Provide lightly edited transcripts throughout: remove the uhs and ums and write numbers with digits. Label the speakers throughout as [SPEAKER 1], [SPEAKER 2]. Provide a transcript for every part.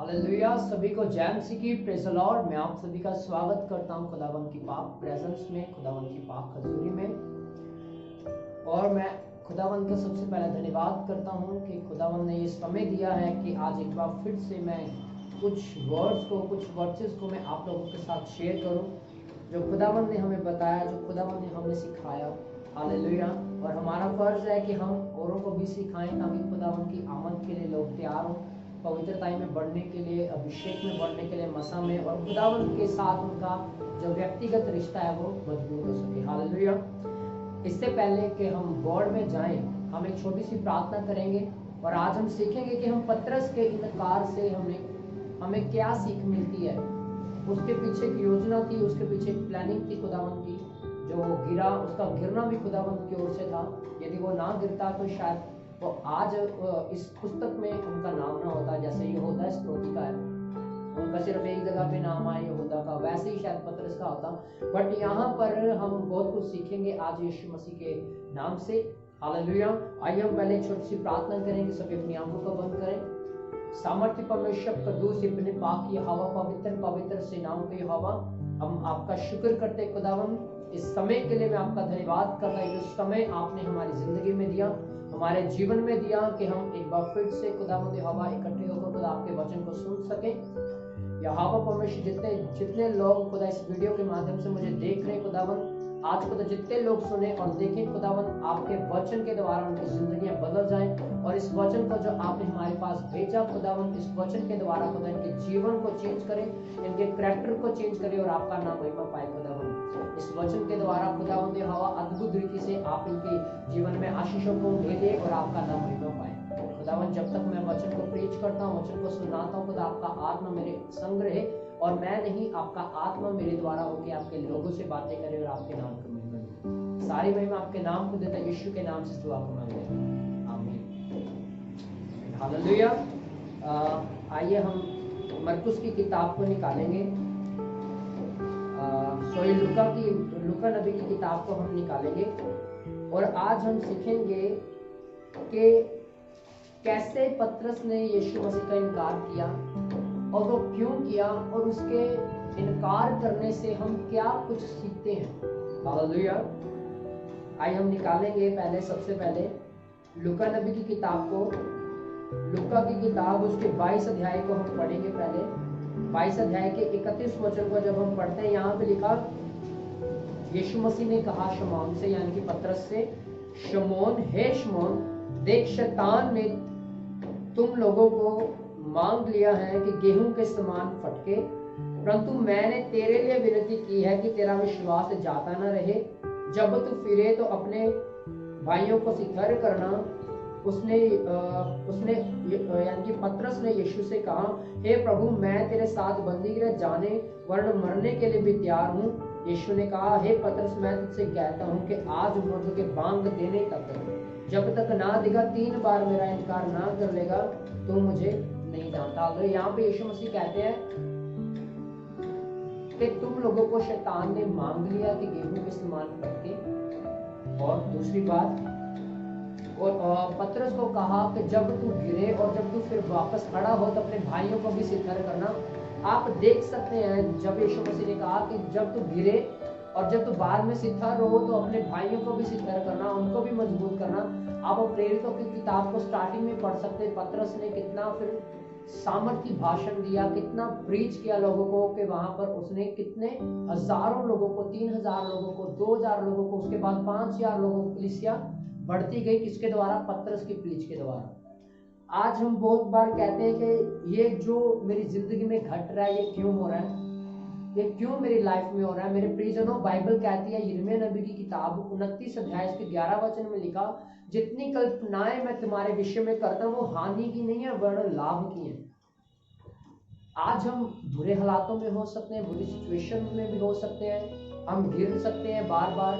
[SPEAKER 1] Hallelujah. सभी को जय मसीह की प्रेज़ द लॉर्ड। मैं आप सभी का स्वागत करता हूं खुदावंद की पाक प्रेजेंस में, खुदावंद की पाक हजूरी में। और मैं खुदावंद का सबसे पहले धन्यवाद करता हूं कि खुदावंद ने ये समय दिया है कि आज एक बार फिर से मैं कुछ वर्सेस को मैं आप लोगों के साथ शेयर करूं, जो खुदावंद ने हमें बताया, जो खुदावंद ने हमें सिखाया। हालेलुया। और हमारा फर्ज है कि हम औरों को भी सिखाएं ताकि खुदावंद की आमद के लिए लोग तैयार हों, पवित्रता में बढ़ने के लिए, अभिषेक में बढ़ने के लिए, मसा में, और खुदावंद के साथ उनका जो व्यक्तिगत रिश्ता है वो मजबूत हो सके। हालेलुया। इससे पहले कि हम वर्ड में जाएं, हम एक छोटी सी प्रार्थना करेंगे और आज हम सीखेंगे कि हम पतरस के इनकार से हमें क्या सीख मिलती है। उसके पीछे एक योजना थी, उसके पीछे एक प्लानिंग थी खुदावंद की। जो गिरा, उसका गिरना भी खुदावंद की ओर से था। यदि वो ना गिरता तो शायद वो आज इस पुस्तक में उनका नाम ना होता। जैसे यहूदा इस्करियोती का है, उनका सिर्फ एक जगह पे नाम आया यहूदा का, वैसे ही शायद पतरस का होता। बट यहाँ पर हम बहुत कुछ सीखेंगे आज यीशु मसीह के नाम से। हालेलुया। आइए हम पहले एक छोटी सी प्रार्थना करेंगे। सभी अपनी आंखों को बंद करें। सामर्थ्य परमेश्वर कदूस इब्ने पाक की हवा, पवित्र से नाम की हवा, हम आपका शुक्र करते खुदावंद इस समय के लिए। मैं आपका धन्यवाद करता हूं, जो समय आपने हमारी जिंदगी में दिया, हमारे जीवन में दिया, कि हम एक बार फिर से खुदावंद हवा इकट्ठे होकर खुदा आपके वचन को सुन सकें। या हवा परमेश्वर जितने लोग खुदा इस वीडियो के माध्यम से मुझे देख रहे हैं खुदावंद, आज खुदा जितने लोग सुने और देखें खुदावंद, आपके वचन के द्वारा उनकी जिंदगियां बदल जाएं। और इस वचन को जो आपने हमारे पास भेजा खुदावंद, इस वचन के द्वारा खुदा इनके जीवन को चेंज करें, इनके कैरेक्टर को चेंज करें और आपका नाम महिमा पाए खुदावंद। इस वचन के द्वारा खुदावंद हवा अद्भुत रीति से आप इनके जीवन में आशीषों को भेजे और आपका नाम महिमा पाए खुदावंद। जब तक मैं वचन को प्रीच करता हूँ, वचन को सुनाता हूँ, खुदा आपका आत्मा मेरे संग रहे और मैं नहीं, आपका आत्मा मेरे द्वारा होकर आपके लोगों से बातें करे और आपके नाम को महिमा दे। सारी महिमा आपके नाम को देता, यीशु के नाम से दुआ को मांगते हैं, आमीन। हालेलुया। आइए हम मरकुस की किताब को निकालेंगे। लूका नबी की किताब को हम निकालेंगे और आज हम सीखेंगे कि कैसे पतरस ने यीशु मसीह का इनकार किया और वो क्यों किया, और उसके इनकार करने से हम क्या कुछ सीखते हैं। हालेलुया। आइए हम निकालेंगे सबसे पहले लूका नबी की किताब को। लूका की किताब उसके 22 अध्याय को हम पढ़ेंगे। पहले 22 अध्याय के 31 वचन को जब हम पढ़ते हैं, यहाँ पे लिखा, यीशु मसीह ने कहा शमौन से, यानी कि पतरस से, शमौन, हे शमौन, देख शैतान ने तुम लोगों को मांग लिया है कि गेहूं के समान फटके, परंतु मैंने तेरे लिए विनती की है कि तेरा विश्वास जाता न रहे। जब तू फिरे तो अपने भाइयों को सिखर करना। उसने यानी कि पतरस ने यीशु से कहा, हे प्रभु, मैं तेरे साथ बंदी गृह जाने वरन मरने के लिए भी तैयार हूँ। यीशु ने कहा, हे पतरस, मैं तुझसे कहता हूँ कि आज मुर्दों के बांग देने तक, जब तक ना दिखा 3 बार मेरा इनकार ना कर लेगा, तो मुझे नहीं जानता। तो यहाँ पे यीशु मसीह कहते हैं कि तुम लोगों को शैतान ने मांग लिया कि गेहूं के समान फटके। और दूसरी बात, और पतरस को कहा कि जब तू गिरे और जब तू फिर वापस खड़ा हो तो अपने भाइयों को भी सिरधर करना। आप देख सकते हैं जब यीशु मसीह ने कहा कि जब तू गिरे और जब तू बाद में सिरधर हो तो अपने भाइयों को भी सिरधर करना, उनको भी मजबूत करना। आप प्रेरितों की किताब को स्टार्टिंग में पढ़ सकते हैं। पतरस ने कितना फिर सामर्थ्य भाषण दिया, कितना प्रीच किया लोगों को, कि वहां पर उसने कितने हजारों लोगों को, 3000 लोगों को, 2000 लोगों को, उसके बाद 5000 लोगों को कलीसिया बढ़ती गई। किसके द्वारा? पतरस की प्रीच के द्वारा। आज हम बहुत बार कहते हैं कि ये जो मेरी जिंदगी में घट रहा है, ये क्यों हो रहा है, ये क्यों मेरी लाइफ में हो रहा है। मेरे प्रियजनों, बाइबल कहती है, यिर्मयाह नबी की किताब 29 अध्याय के 11 वचन में लिखा, जितनी कल्पनाएं मैं तुम्हारे विषय में करता हूं वो हानि की नहीं है वरन लाभ की है। आज हम बुरे हालातों में हो सकते हैं, बुरी सिचुएशन में भी हो सकते हैं, हम गिर सकते हैं बार बार,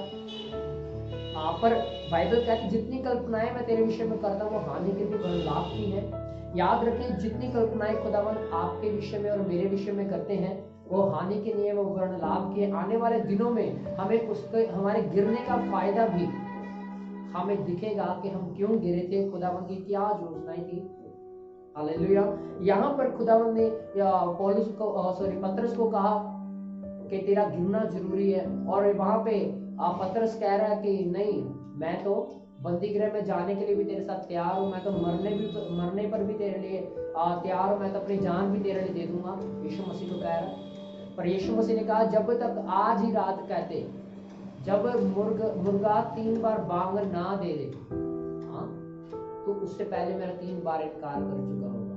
[SPEAKER 1] पर बाइबल कहती है जितनी कल्पनाएं मैं तेरे विषय में करता हूँ वो हानि के भी वरन लाभ की है। याद रखें, जितनी कल्पनाएं खुदावन आपके विषय में और मेरे विषय में करते हैं वो हानि के नहीं है, वो वरन लाभ की है। आने वाले दिनों में हमें उसके, हमारे गिरने का फायदा भी हमें दिखेगा कि हम क्यों गिरे थे, खुदावन की क्या योजनाएं थी। हालेलुया। यहाँ पर खुदावंद ने पतरस को कहा कि तेरा गिरना जरूरी है, और वहां पे पतरस कह रहा है कि नहीं, मैं तो बंदी गृह में जाने के लिए भी तेरे साथ तैयार हूँ, मैं तो मरने पर भी तेरे लिए तैयार हूँ, मैं तो अपनी जान भी तेरे लिए दे दूंगा, यीशु मसीह को कह रहा है। पर यीशु मसीह ने कहा जब तक आज ही रात कहते, जब मुर्गा 3 बार बांग ना दे दे, तो उससे पहले मेरा 3 बार इनकार कर चुका होगा।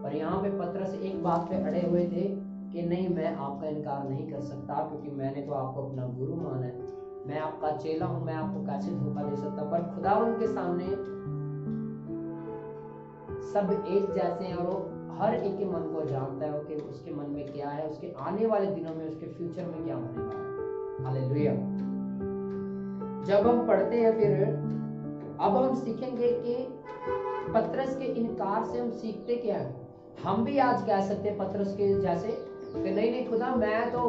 [SPEAKER 1] पर यहाँ पे पतरस एक बात पे अड़े हुए थे कि नहीं, मैं आपका इनकार नहीं कर सकता, क्योंकि मैंने तो आपको अपना गुरु माना है, मैं आपका चेला हूं, मैं आपको कैसे धोखा दे सकता। पर खुदावंद के सामने सब एक जैसे हैं, और वो हर एक के मन को जानता है कि उसके मन में क्या है, उसके आने वाले दिनों में, उसके फ्यूचर में क्या होने वाला है। हालेलुया। जब हम पढ़ते हैं, फिर अब हम सीखेंगे कि पतरस के इनकार से हम सीखते क्या है। हम भी आज कह सकते हैं पतरस के जैसे कि नहीं नहीं खुदा, मैं तो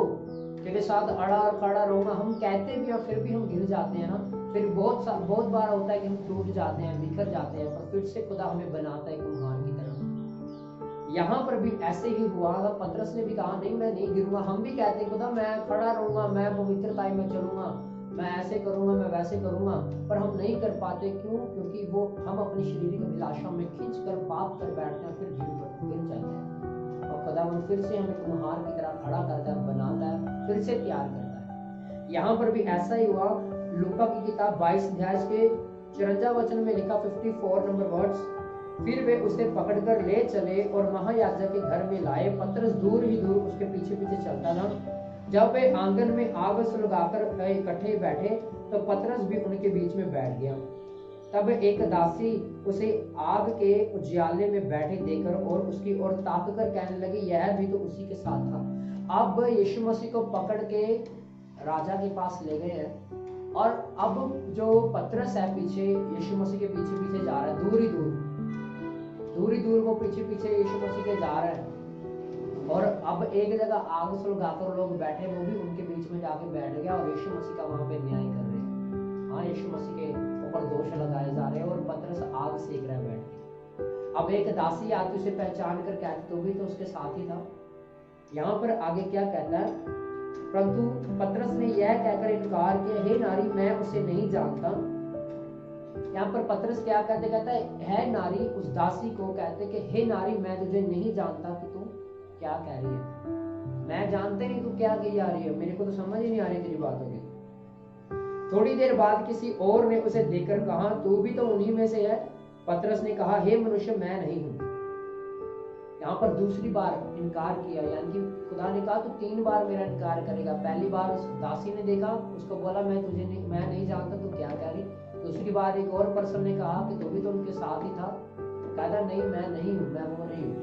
[SPEAKER 1] तेरे साथ अड़ा और खड़ा रहूंगा। हम कहते भी और फिर भी हम गिर जाते हैं ना। फिर बहुत बार होता है कि हम टूट जाते हैं, बिखर जाते हैं, पर फिर से खुदा हमें बनाता है कुम्हार की तरह। यहाँ पर भी ऐसे ही हुआ। पतरस ने भी कहा नहीं, मैं नहीं गिरूंगा। हम भी कहते हैं खुदा मैं खड़ा रहूंगा, मैं पवित्रताई में चलूंगा, मैं ऐसे करूंगा, मैं वैसे करूंगा, पर हम नहीं कर पाते। क्यों? क्योंकि वो हम अपनी शारीरिक अभिलाषा में खींच कर पाप कर बैठते हैं, फिर गिर जाते हैं। और खुदावंद फिर से हमें कुम्हार की तरह खड़ा करता है, बनाता है, फिर से तैयार करता है। यहाँ पर भी ऐसा ही हुआ। लूका की किताब 22 अध्याय के 54 वचन में लिखा, 54 नंबर वर्ड्स, फिर वे उसे पकड़कर ले चले और महायाजक के घर में लाए। पतरस दूर ही दूर उसके पीछे पीछे चलता था। जब वे आंगन में आग सुलगाकर इकट्ठे बैठे, तो पतरस भी उनके बीच में बैठ गया। तब एक दासी उसे आग के उजियाले में बैठे देखकर और उसकी ओर ताककर कहने लगी, यह भी तो उसी के साथ था। अब यीशु मसीह को पकड़ के राजा के पास ले गए हैं, और अब जो पतरस है पीछे, यीशु मसीह के पीछे पीछे जा रहा है, दूर ही दूर वो पीछे पीछे यीशु मसीह के जा रहा है। और अब एक जगह आग सुलगाकर लोग बैठे, वो भी उनके बीच में जाके बैठ गया, और यीशु मसीह का वहां पे न्याय कर रहे हैं। हाँ, यीशु मसीह के ऊपर दोष लगाए जा रहे हैं, और पतरस आग सेक रहा है बैठ के। अब एक दासी आती, उसे पहचान कर कहती, तो भी तो उसके साथ ही था। यहाँ पर आगे क्या कहता है, परंतु पतरस ने यह कहकर इनकार किया, हे नारी, मैं उसे नहीं जानता। यहाँ पर पतरस क्या कहता है नारी, उस दासी को कहते कि हे नारी, मैं तुझे नहीं जानता कि तू क्या कह रही है, मैं जानते नहीं तू क्या कही जा रही है, मेरे को तो समझ ही नहीं आ रही तेरी बातों की। थोड़ी देर बाद किसी और ने उसे देखकर कहा, तू भी तो उन्हीं में से है। पतरस ने कहा, हे मनुष्य, मैं नहीं हूं। यहाँ पर दूसरी बार इनकार किया, यानी कि खुदा ने कहा तू 3 बार मेरा इनकार करेगा। पहली बार उस दासी ने देखा, उसको बोला मैं नहीं जानता तू क्या कह रही। दूसरी बार एक और पर्सन ने कहा कि तू भी तो उनके साथ ही था। कहता नहीं, मैं नहीं हूं, मैं वो नहीं हूं।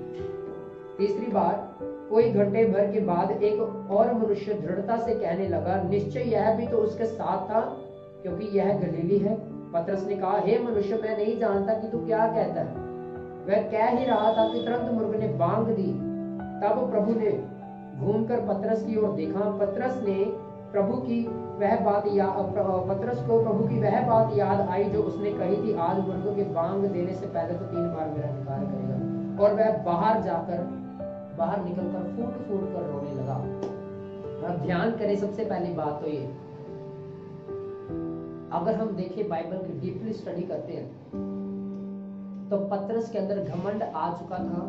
[SPEAKER 1] तीसरी बार कोई घंटे भर के बाद एक और मनुष्य दृढ़ता से कहने लगा, निश्चय यह भी तो उसके साथ था, क्योंकि यह गलीली है। पतरस ने कहा, हे मनुष्य, मैं नहीं जानता कि तू क्या कहता है। वह कह ही रहा था कि तुरंत मुर्ग ने बांग दी। तब प्रभु ने घूमकर पतरस की ओर देखा। पतरस को प्रभु की वह बात याद आई जो उसने कही थी, आज मुर्ग के बांग देने से पहले तो 3 बार मेरा इनकार करेगा। और वह बाहर निकलकर फूट कर रोने लगा। अब ध्यान करें, सबसे पहली बात तो ये, अगर हम देखें बाइबल की डीपली स्टडी करते हैं, तो पतरस के अंदर घमंड आ चुका था।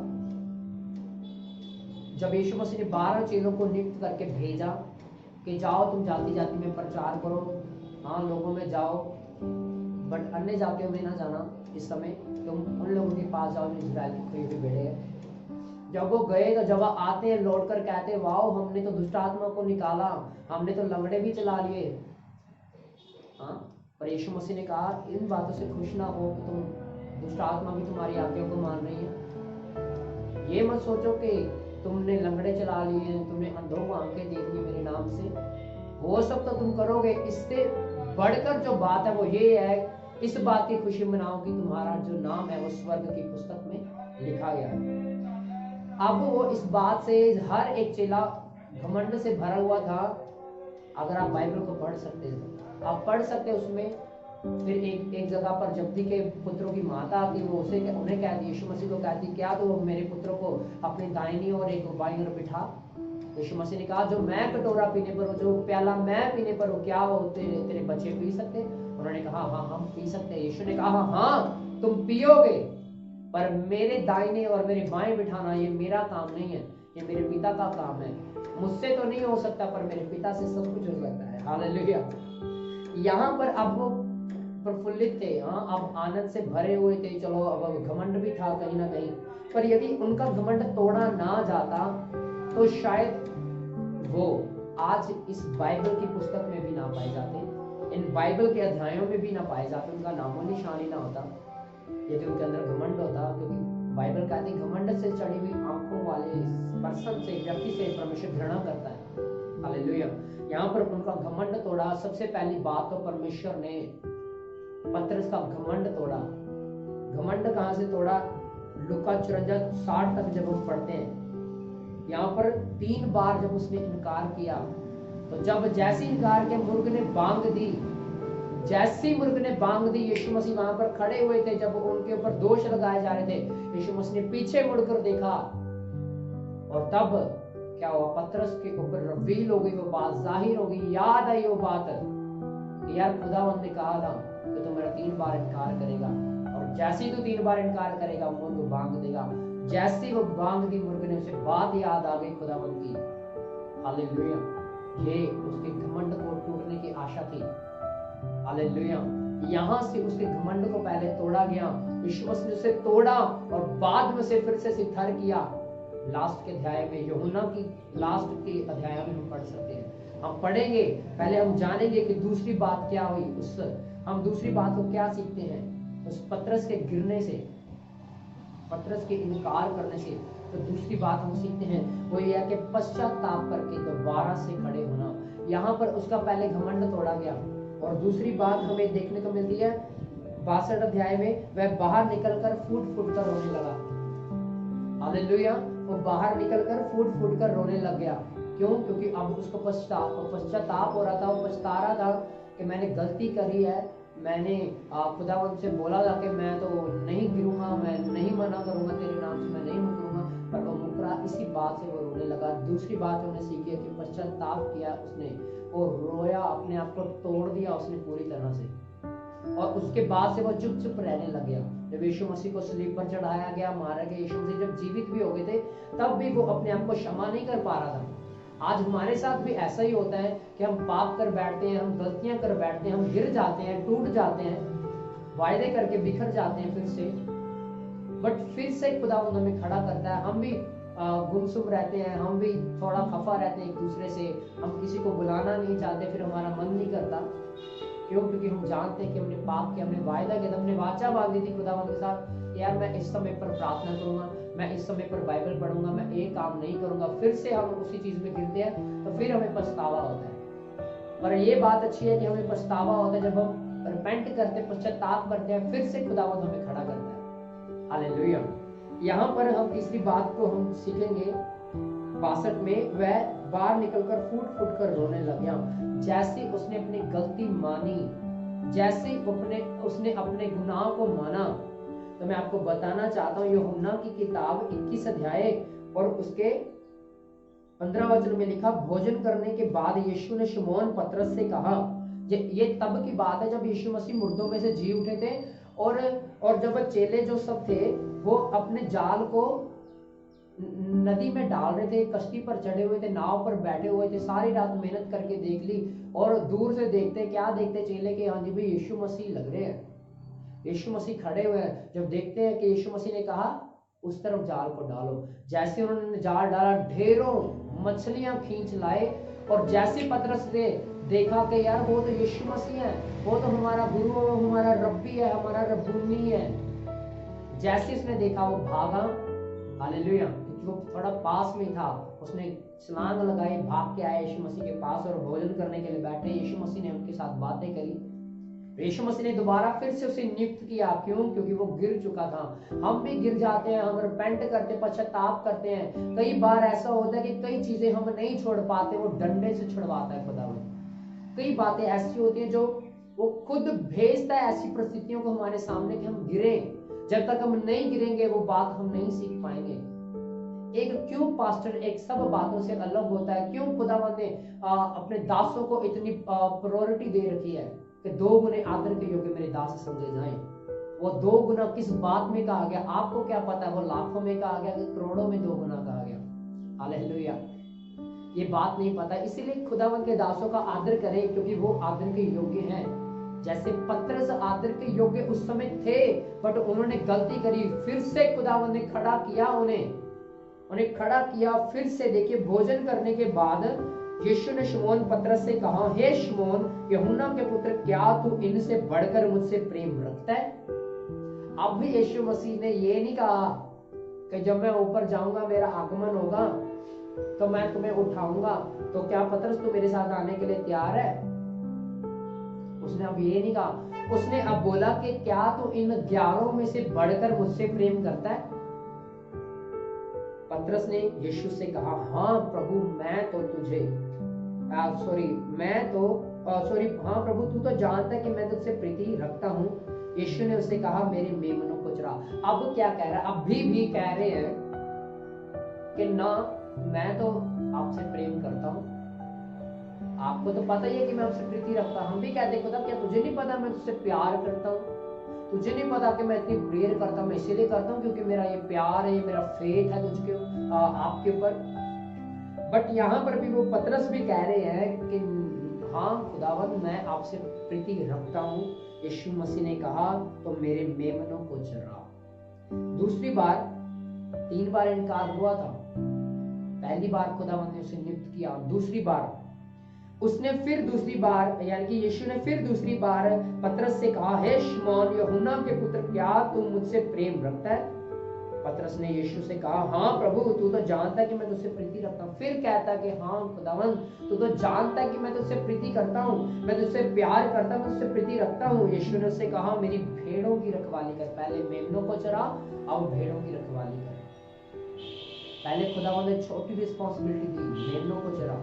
[SPEAKER 1] जब यीशु मसीह ने 12 चेलों को नियुक्त करके भेजा कि जाओ तुम जाति जाति में प्रचार करो, हाँ लोगों में जाओ, बट अन्य जातियों में ना जाना, इस समय तुम उन लोगों के पास जाओ जो इजराइल के खोए हुए भेड़े हैं। जब वो गए तो जब आते हैं लौट कर कहते, वाओ, हमने तो दुष्ट आत्मा को निकाला, हमने तो लंगड़े भी चला लिए। हाँ, पर यीशु मसीह ने कहा, इन बातों से खुश ना हो कि तुम दुष्ट आत्मा भी तुम्हारी आज्ञा को मान रही है। ये मत सोचो कि तुमने लंगड़े चला लिए, तुमने अंधों को आंखें दे दी मेरे नाम से, वो सब तो तुम करोगे। इससे बढ़कर जो बात है वो ये है, इस बात की खुशी मनाओ कि तुम्हारा जो नाम है वो स्वर्ग की पुस्तक में लिखा गया है। अब वो इस बात से हर एक चेला घमंड से भरा हुआ था। अगर आप बाइबल को पढ़ सकते हैं, आप पढ़ सकते हैं उसमें फिर एक जगह पर जब्दी के पुत्रों की माता आती, वो उन्हें कहती, यीशु मसीह को कहती, क्या तो मेरे पुत्रों को अपनी दाहिनी और एक बाईं ओर बिठा। यीशु मसीह ने कहा, जो मैं कटोरा पीने पर हूँ, जो प्याला मैं पीने पर हूँ, क्या वो तेरे बच्चे पी सकते? उन्होंने कहा, हाँ हम पी सकते हैं। यीशु ने कहा, हाँ तुम पियोगे, पर मेरे दाहिने और मेरे बाएं बिठाना ये मेरा काम नहीं है, ये मेरे पिता का काम है। मुझसे तो नहीं हो सकता, पर मेरे पिता से सब कुछ हो सकता है। हालेलुया। यहाँ पर अब वो प्रफुल्लित थे, हाँ अब आनंद से भरे हुए थे। चलो अब घमंड भी था कहीं ना कहीं, पर यदि उनका घमंड तोड़ा ना जाता तो शायद वो आज इस बाइबल की पुस्तक में भी ना पाए जाते, इन बाइबल के अध्यायों में भी ना पाए जाते, उनका नामो निशान ही ना होता यदि उनके अंदर घमंड होता। क्योंकि बाइबल कहती है घमंड से चढ़ी हुई आंखों वाले पर्सन से, व्यक्ति से परमेश्वर घृणा करता है। हालेलुया। यहाँ पर उनका घमंड तोड़ा। सबसे पहली बात तो परमेश्वर ने पतरस का घमंड तोड़ा। घमंड कहां से तोड़ा? लूका 54:60 तक जब हम पढ़ते हैं, यहाँ पर 3 बार जब उसने इनकार किया, तो जब जैसे इनकार के मुर्ग ने बांग दी, जैसी मुर्ग ने बांग दी, यीशु मसीह वहां पर खड़े हुए थे। जब उनके ऊपर दोष लगाए जा रहे थे, यीशु मसीह ने पीछे मुड़कर देखा, और तब क्या हुआ? पतरस के ऊपर रिवील हो गई वो बात, जाहिर हो गई, याद आई वो बात कि यार खुदावंद ने कहा था कि तू मेरा 3 बार इनकार करेगा, और जैसे ही तू 3 बार इनकार करेगा मुर्ग बांग देगा। जैसे ही वो बांग दी मुर्ग ने, उसे बात याद आ गई खुदावंद की। हालेलुया। ये उसके घमंड को टूटने की आशा थी। हालेलुया। यहाँ से उसके घमंड को पहले तोड़ा गया, यीशु मसीह ने उसे तोड़ा और बाद में उसे फिर से स्थिर किया। लास्ट के अध्याय में, यूहन्ना की लास्ट के अध्याय में हम पढ़ सकते हैं, हम पढ़ेंगे। पहले हम जानेंगे कि दूसरी बात क्या हुई। हम दूसरी बात को क्या सीखते हैं उस पतरस के गिरने से, पतरस के इनकार करने से। तो दूसरी बात हम सीखते हैं वो ये है कि पश्चाताप करके दोबारा से खड़े होना। यहाँ पर उसका पहले घमंड तोड़ा गया, और दूसरी बात हमें देखने को मिलती है 62 अध्याय में, वह बाहर निकलकर फूट फूट कर रोने लगा। हालेलुया। वो बाहर निकलकर फूट फूट कर रोने लग गया। क्यों? क्योंकि अब उसको पश्चाताप हो रहा था। वो पछता रहा था कि मैंने गलती करी है, मैंने खुदावंद से बोला था कि मैं तो नहीं गिरूंगा, मैं नहीं मना करूंगा, तेरे नाम से मैं नहीं मुकरूंगा, पर वो मुकरा। इसी बात से वो रोने लगा। दूसरी बात उन्हें सीखी है कि पश्चाताप किया उसने, वो रोया, अपने आप को तोड़ दिया उसने पूरी तरह से, और उसके बाद से वो चुप चुप रहने लग गया। जब यीशु मसीह को सलीब पर चढ़ाया गया, मारा गया, यीशु मसीह जब जीवित भी हो गए थे, तब भी वो अपने आप को क्षमा नहीं कर पा रहा था। आज हमारे साथ भी ऐसा ही होता है कि हम पाप कर बैठते हैं, हम गलतियां कर बैठते हैं, हम गिर जाते हैं, टूट जाते हैं, वायदे करके बिखर जाते हैं फिर से, बट फिर से खुदावंद हमें खड़ा करता है। हम भी गुमसुम रहते हैं, हम भी थोड़ा खफा रहते हैं एक दूसरे से, हम किसी को बुलाना नहीं चाहते, फिर हमारा मन नहीं करता। क्यों? क्योंकि हम जानते हैं कि हमने पाप किया, हमने वायदा किया, हमने वाचा बांधी थी खुदावंद के साथ, यार मैं इस समय पर प्रार्थना करूंगा, मैं इस समय पर बाइबल पढ़ूंगा, मैं एक काम नहीं करूंगा। फिर से हम उसी चीज में गिरते हैं, तो फिर हमें पछतावा होता है। पर ये बात अच्छी है कि हमें पछतावा होता है जब हम रिपेंट करते, पश्चाताप करते हैं, फिर से खुदावंद हमें खड़ा करता है। हालेलुया। यहाँ पर हम तीसरी बात को हम सीखेंगे 62 में, वह बाहर निकलकर फूट फूट कर रोने लग गया। जैसे उसने अपनी गलती मानी, जैसे उसने अपने गुनाह को माना, तो मैं आपको बताना चाहता हूँ यूहन्ना की किताब 21 अध्याय और उसके 15 वचन में लिखा, भोजन करने के बाद यीशु ने शमौन पतरस से कहा, ये तब की बात है जब यीशु मसीह मुर्दों में से जी उठे थे, और जब चेले जो सब थे वो अपने जाल को नदी में डाल रहे थे, कश्ती पर चढ़े हुए थे, नाव पर बैठे हुए थे, सारी रात मेहनत करके देख ली, और दूर से देखते क्या देखते चेले के, हाँ जी भाई यीशु मसीह लग रहे हैं, यीशु मसीह खड़े हुए हैं। जब देखते हैं कि यीशु मसीह ने कहा उस तरफ जाल को डालो, जैसे उन्होंने जाल डाला ढेरों मछलियां खींच लाए, और जैसे पतरस ने देखा कि यार वो तो यीशु मसीह है, वो तो हमारा गुरु, वो हमारा रब्बी है, हमारा रब्बूनी है, जैसे उसने देखा वो भागा। हालेलुया। वो थोड़ा पास में था, उसने छलांग लगाई, भाग के आया यीशु मसीह के पास और भोजन करने के लिए बैठे। यीशु मसीह ने उनके साथ बातें करी। यीशु मसीह ने दोबारा फिर से उसे नियुक्त किया। क्यों? क्योंकि वो गिर चुका था। हम भी गिर जाते हैं, हम रिपेंट करते, पश्चाताप करते हैं। कई बार ऐसा होता है कि कई चीजें हम नहीं छोड़ पाते, वो डंडे से छुड़वाता है खुदावंद। कई बातें ऐसी होती हैं जो वो खुद भेजता है ऐसी परिस्थितियों को हमारे सामने कि हम गिरे। जब तक हम नहीं गिरेंगे वो बात हम नहीं सीख पाएंगे। एक क्यों पास्टर एक सब बातों से अलग होता है? क्यों खुदावंद ने अपने दासों को इतनी प्रायोरिटी दे रखी है कि 2 गुने आदर के योग्य मेरे दास समझे जाएं? वो 2 गुना किस बात में कहा गया? आपको क्या पता है? वो लाखों में कहा गया कि करोड़ों में 2 गुना कहा गया? हालेलुया। ये बात नहीं पता, इसीलिए खुदावंद के दासों का आदर करें क्योंकि वो आदर के योग्य हैं। जैसे पतरस आदर के योग्य उस समय थे, बट उन्होंने गलती करी, फिर से खुदावंद ने खड़ा किया, उन्हें खड़ा किया फिर से। देखिए, भोजन करने के बाद यीशु ने शमौन पतरस से कहा, हे शमौन यूहन्ना के पुत्र, क्या तू इनसे बढ़कर मुझसे प्रेम रखता है? अब भी यीशु मसीह ने ये नहीं कहा कि जब मैं ऊपर जाऊंगा, मेरा आगमन होगा तो मैं तुम्हें उठाऊंगा, तो क्या पतरस तू मेरे साथ आने के लिए तैयार है? उसने अब ये नहीं कहा। उसने अब बोला कि क्या तू इन 11 में से बढ़कर मुझसे प्रेम करता है? पतरस ने यीशु से कहा, हाँ प्रभु, मैं तो तुझे हाँ प्रभु, तू तो जानता है कि मैं तुझसे प्रीति रखता हूँ। यीशु ने उससे कहा, मेरे मेमनों को चरा। अब क्या कह रहा है? अभी भी कह रहे हैं कि ना, मैं तो आपसे प्रेम करता हूँ, आपको तो पता ही है कि मैं आपसे प्रीति रखता हूँ। हम भी कहते खुदा, क्या तुझे नहीं पता मैं तुझसे प्यार करता हूँ? तुझे नहीं पता कि मैं इतनी प्रेयर करता हूँ? मैं इसीलिए करता हूँ क्योंकि मेरा ये प्यार है, ये मेरा फेथ है तुझके आपके ऊपर। बट यहाँ पर भी वो पतरस भी कह रहे हैं कि हाँ खुदावंद, मैं आपसे प्रीति रखता हूँ। यीशु मसीह ने कहा, तो मेरे मेमनों को चरा। दूसरी बार 3 बार इनकार हुआ था। पहली बार खुदावंद ने उसे नियुक्त किया, दूसरी बार उसने फिर दूसरी बार, यानी कि यीशु ने फिर दूसरी बार पतरस से कहा, हे शमौन यूहन्ना के पुत्र, क्या तू मुझसे प्रेम रखता है? पतरस ने यीशु से कहा, हाँ प्रभु, तू तो जानता है कि मैं तुझसे प्रीति रखता हूँ। फिर कहता कि हाँ खुदावंद, तू तो जानता है कि मैं तुझसे प्रीति करता हूँ, मैं तुझसे प्यार करता हूँ, मैं तुझसे प्रीति रखता हूँ। यीशु ने उससे कहा, मेरी भेड़ों की रखवाली कर। पहले मेमनों को चरा, अब भेड़ों की रखवाली कर। पहले खुदावंद ने छोटी रिस्पॉन्सिबिलिटी दी, मेमनों को चरा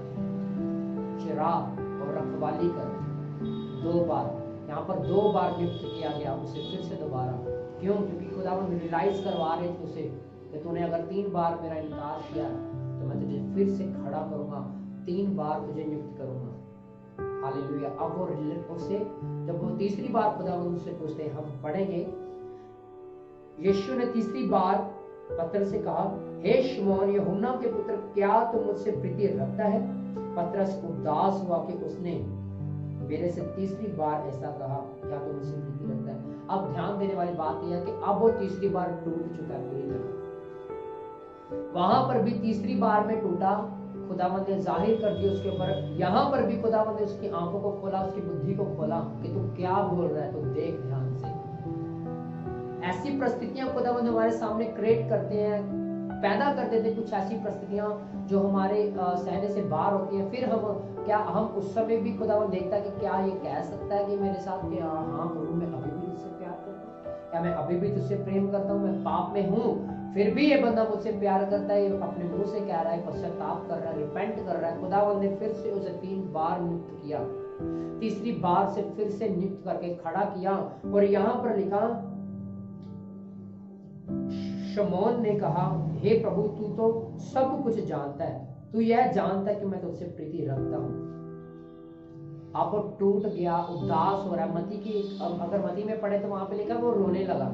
[SPEAKER 1] और रखवाली कर। 2 बार, यहाँ पर 2 बार नियुक्त किया गया उसे फिर से दोबारा। क्यों? क्योंकि खुदावंद रियलाइज करवा रहे थे उसे कि तूने अगर 3 बार मेरा इनकार किया तो मैं तुझे फिर से खड़ा करूंगा, 3 बार तुझे नियुक्त करूंगा। हालेलुया। अब वो उसे, जब वो तीसरी बार खुदावंद उससे पूछते हैं, हम पढ़ेंगे, यीशु ने तीसरी बार पतरस से कहा, हे शमौन यूहन्ना के पुत्र, क्या तू मुझसे प्रीति रखता है? पतरस उदास हुआ कि उसने मेरे से तीसरी बार ऐसा कहा, क्या तू मुझसे प्रीति रखता है? अब ध्यान देने वाली बात यह है कि अब वो तीसरी बार टूट चुका है पूरी तरह। वहां पर भी तीसरी बार में टूटा, खुदावंद ने जाहिर कर दिया उसके ऊपर। यहाँ पर भी खुदावंद ने उसकी आंखों को खोला, उसकी बुद्धि को खोला कि तू क्या बोल रहा है, तो देख ध्यान से। ऐसी परिस्थितियां खुदावंद हमारे सामने क्रिएट करते हैं, पैदा कर देते कुछ ऐसी परिस्थितियां जो हमारे सहने से बाहर होती हैं। फिर हम उस समय भी खुदावंद देखता है कि क्या ये कह सकता है कि मेरे साथ कि हाँ प्रभु, मैं अभी भी तुझसे प्यार करता हूँ, क्या मैं अभी भी तुझसे प्रेम करता हूँ, मैं पाप में हूँ, फिर भी ये बंदा मुझसे प्यार करता है, ये अपने मुंह से कह रहा है, पश्चाताप कर रहा है, रिपेंट कर रहा है। खुदावंद ने फिर से उसे 3 बार नियुक्त किया, तीसरी बार से फिर से नियुक्त करके खड़ा किया। और यहाँ पर लिखा, शमौन ने कहा, हे प्रभु, तू तो सब कुछ जानता है, तू यह जानता है कि मैं तुझसे प्रीति रखता हूँ। अब टूट गया, उदास हो रहा है। मती की, अगर मती में पढ़े तो वहां पे लिखा वो रोने लगा।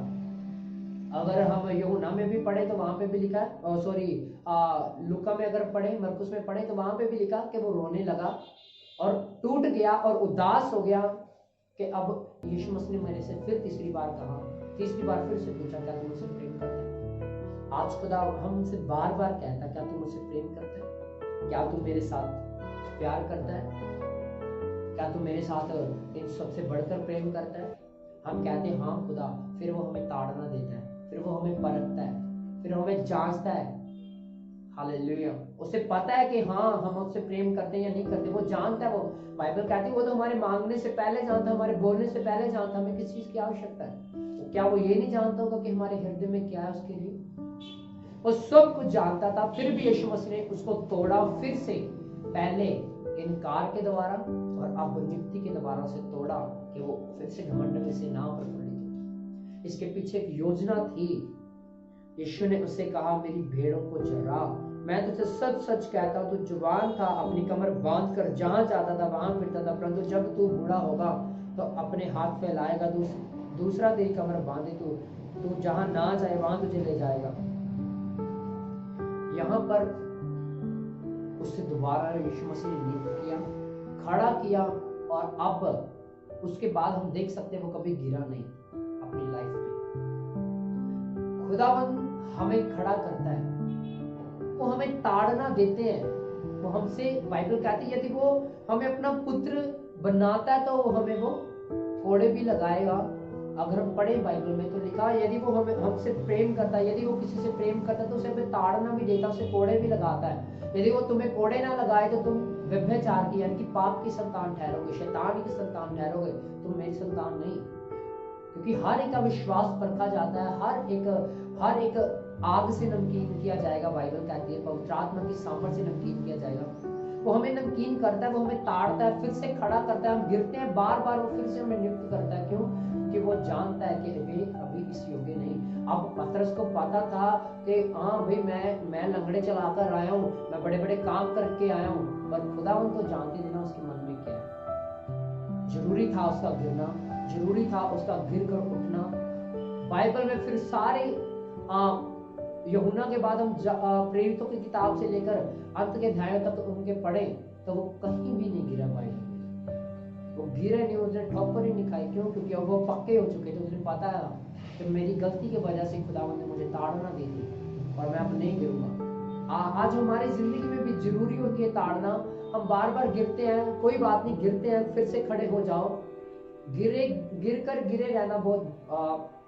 [SPEAKER 1] अगर हम यूहन्ना में भी पढ़े तो वहां पे भी लिखा, लूका में अगर पढ़े, मरकुस में पढ़े तो वहां पे भी लिखा कि वो रोने लगा और टूट गया और उदास हो गया कि अब यीशु मसीह ने मेरे से फिर तीसरी बार कहा, तीसरी बार फिर से पूछा, क्या तू मुझसे प्रेम करता है? आज खुदा हमसे बार बार कहता है, क्या तू मुझसे प्रेम करता है? क्या तू मेरे साथ प्यार करता है? क्या तू मेरे साथ इन सबसे बढ़कर प्रेम करता है? हम कहते हैं हाँ खुदा, फिर वो हमें ताड़ना देता है, फिर वो हमें परखता है, फिर हमें जांचता है। हालेलुया। उसे पता है कि हाँ हम उससे प्रेम करते हैं या नहीं करते, वो जानता है। वो बाइबल कहती है वो तो हमारे मांगने से पहले जानता है, हमारे बोलने से पहले जानता है हमें किस चीज की आवश्यकता है। क्या वो ये नहीं जानता होगा कि हमारे हृदय में क्या है उसके लिए? वो सब कुछ जानता था, फिर भी यीशु मसीह ने उसको तोड़ा फिर से, पहले इनकार के द्वारा और और अब नियुक्ति के द्वारा उसे तोड़ा कि वो फिर से घमंड में से ना प्रफुल्लित हो। इसके पीछे एक योजना थी। यीशु ने उससे कहा, मेरी भेड़ों को चरा। मैं तुझे सच सच कहता हूँ, तू जुबान था, अपनी कमर बांध कर जहां चाहता था वहां फिरता था, परंतु जब तू बूढ़ा होगा तो अपने हाथ फैलाएगा, दूसरा तेरी कमर बांधे, तू जहां ना जाए वहां तुझे ले जाएगा। यहाँ पर उससे दोबारा यीशु मसीह ने नियुक्त किया, खड़ा किया, और अब उसके बाद हम देख सकते हैं वो कभी गिरा नहीं अपनी लाइफ में। खुदावंद हमें खड़ा करता है, वो हमें ताड़ना देते हैं। वो हमसे, बाइबल कहती है, यदि वो हमें अपना पुत्र बनाता है तो हमें वो कोड़े भी लगाएगा। अगर हम पढ़े बाइबल में तो लिखा, यदि वो हमसे प्रेम करता है, यदि वो किसी से प्रेम करता है तो उसे हमें ताड़ना भी देता है, उसे कोड़े भी लगाता है। यदि वो तुम्हें कोड़े ना लगाए तो तुम व्यभिचार की यानी कि पाप की संतान ठहरोगे, शैतान की संतान ठहरोगे, तुम मेरी संतान नहीं। क्योंकि हर एक का विश्वास परखा जाता है, हर एक आग से नमकीन किया जाएगा। बाइबल कहती है पवित्र आत्मा की सामर्थ से नमकीन किया जाएगा। वो हमें नमकीन करता है, वो हमें ताड़ता है, फिर से खड़ा करता है। हम गिरते हैं बार बार, वो फिर से हमें नियुक्त करता है। क्यों? कि वो जानता है कि वे अभी इस योग्य नहीं। अब पतरस को पता था कि हाँ भाई, मैं लंगड़े चलाकर आया हूँ, मैं बड़े बड़े काम करके आया हूँ, पर खुदावंद तो जानते थे ना उसके मन में क्या है। जरूरी था उसका गिरना, जरूरी था उसका गिर कर उठना। बाइबल में फिर सारे यूहन्ना के बाद हम प्रेरितों की किताब से लेकर अंत के अध्यायों तक उनके पढ़े तो वो कहीं भी नहीं गिरा बाइबल में। वो गिरे नहीं, उसने ठोकर ही नहीं खाई। क्यों? क्योंकि अब वो पक्के हो चुके थे। उसे पता है कि मेरी गलती की वजह से खुदावंद ने मुझे ताड़ना दी थी और मैं अब नहीं गिरूंगा। आज हमारी जिंदगी में भी जरूरी होती है ताड़ना। हम बार बार गिरते हैं, कोई बात नहीं, गिरते हैं, फिर से खड़े हो जाओ। गिरे रहना बहुत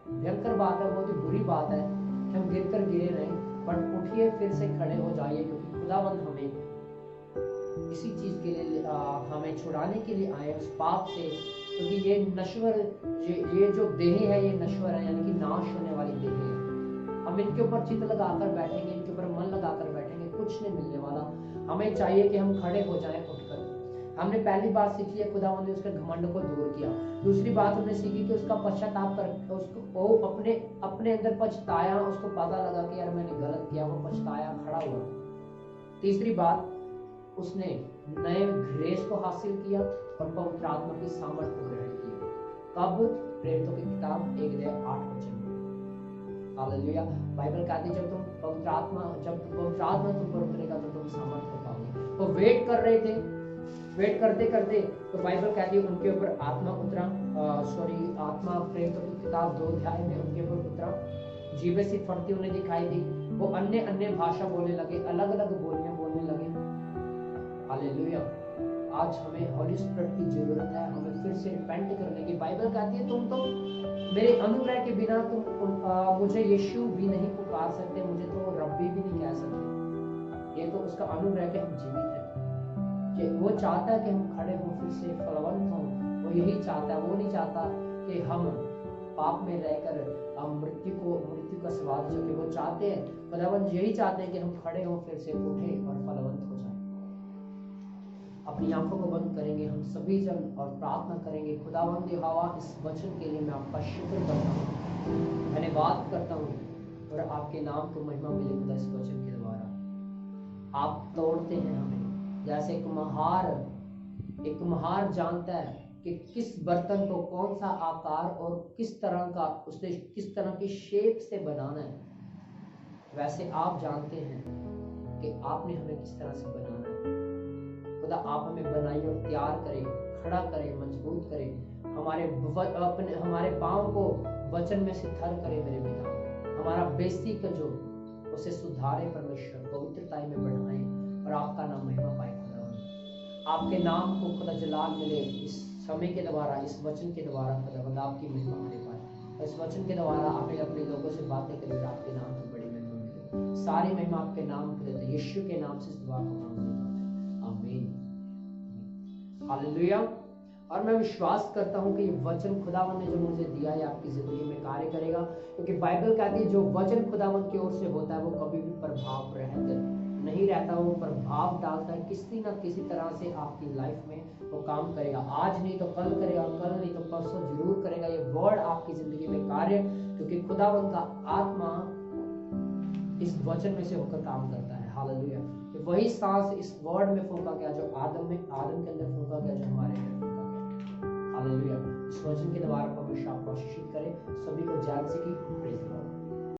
[SPEAKER 1] भयंकर बात है, बहुत ही बुरी बात है कि हम गिर कर गिरे नहीं, बट उठिए, फिर से खड़े हो जाइए। क्योंकि खुदावंद हमें इसी चीज के लिए हमें छुड़ाने के लिए आए उस पाप से। क्योंकि ये नश्वर, ये जो देह है ये नश्वर है, यानी कि नाश होने वाली देह है। हम इनके ऊपर चित्त लगाकर बैठेंगे, इनके ऊपर मन लगाकर बैठेंगे, कुछ नहीं मिलने वाला। हमें चाहिए कि हम खड़े हो जाएं उठकर। हमने पहली बात सीखी है, खुदावंद ने उसके घमंड को दूर किया। दूसरी बात हमने सीखी कि उसका पश्चाताप कर, उसको अपने अंदर पछताया, उसको पता लगा कि यार मैंने गलत किया, वो पछताया, खड़ा हुआ। तीसरी बात, उसने नए ग्रेस को हासिल किया और पवित्र आत्मा की सामर्थ को ग्रहण किया। कब? प्रेरितों की किताब 1:8 हालेलुया। बाइबल कहती है जब पवित्र आत्मा तुम पर उतरेगा तो तुम सामर्थ हो पाओगे। वो वेट कर रहे थे, वेट करते करते तो बाइबल कहती है उनके ऊपर आत्मा उतरा। आत्मा प्रेरितों की किताब 2 अध्याय में उनके ऊपर उतरा। जीभें सी फटती उन्हें दिखाई दी। वो अन्य भाषा बोलने लगे, अलग अलग बोलियां बोलने लगे। हालेलुया। आज हमें हॉली स्पिरिट की जरूरत है, हमें फिर से रिपेंट करने की। बाइबल कहती है तुम तो मेरे अनुग्रह के बिना तुम मुझे यीशु भी नहीं पुकार सकते, मुझे तो रब्बी भी नहीं कह सकते। ये तो उसका अनुग्रह के हम जीवित हैं। कि वो चाहता है कि हम खड़े हों, फिर से फलवंत हों। वो यही चाहता है। वो नहीं चाहता कि हम पाप में रहकर हम मृत्यु का स्वाद चखे। वो चाहते हैं, खुदावंद यही चाहते हैं कि हम खड़े हों, फिर से उठें और फलवंत हो जाएं। अपनी आंखों को बंद करेंगे हम सभी जन और प्रार्थना करेंगे। खुदावंद यहोवा, इस वचन के लिए मैं आपका शुक्र करता हूँ, धन्यवाद करता हूँ, और आपके नाम को महिमा मिले खुदा। इस वचन के द्वारा आप तोड़ते हैं हमें, जैसे एक महार जानता है कि किस बर्तन को कौन सा आकार और किस तरह की शेप से बनाना है, वैसे आप जानते हैं कि आपने हमें किस तरह से बनाना है। खुदा आप हमें बनाइए और तैयार करें, खड़ा करें, मजबूत करें। हमारे पाँव को वचन में से थर करें मेरे पिता। हमारा बेसिक जो उसे सुधारे परमेश्वर, पवित्रता में बढ़ाएं और आपका नाम महिमा पाए। खुदा आपके नाम को खुदा जलाल मिले इस समय के द्वारा, इस वचन के द्वारा। खुदा आपकी महिमा होने पाए। इस वचन के द्वारा आप अपने लोगों से बातें करें, आपके नाम की बड़ी महिमा मिले। सारी महिमा आपके नाम के देते, यीशु के नाम से इस दुआ को मांगते हैं, आमीन। हालेलुया। और मैं विश्वास करता हूं कि ये वचन खुदावन ने जो मुझे दिया है आपकी जिंदगी में कार्य करेगा। क्योंकि बाइबल कहती है जो वचन खुदावन की ओर से होता है वो कभी भी प्रभाव रहित नहीं रहता, वो प्रभाव डालता है, किसी ना किसी तरह से आपकी लाइफ में वो काम करेगा। आज नहीं तो कल करेगा, कल नहीं तो परसों जरूर करेगा। ये वर्ड आपकी जिंदगी में कार्य, क्योंकि खुदावंत का आत्मा इस वचन में से होकर काम करता है। हालेलुया। वही सांस इस वर्ड में फूंका गया जो आदम के अंदर फूंका गया, जो हमारे अंदर फूंका गया। हालेलुया। इस वचन के द्वारा परमेश्वर आपको आशीषित करे। सभी को जय मसीह की प्रेज़ द लॉर्ड।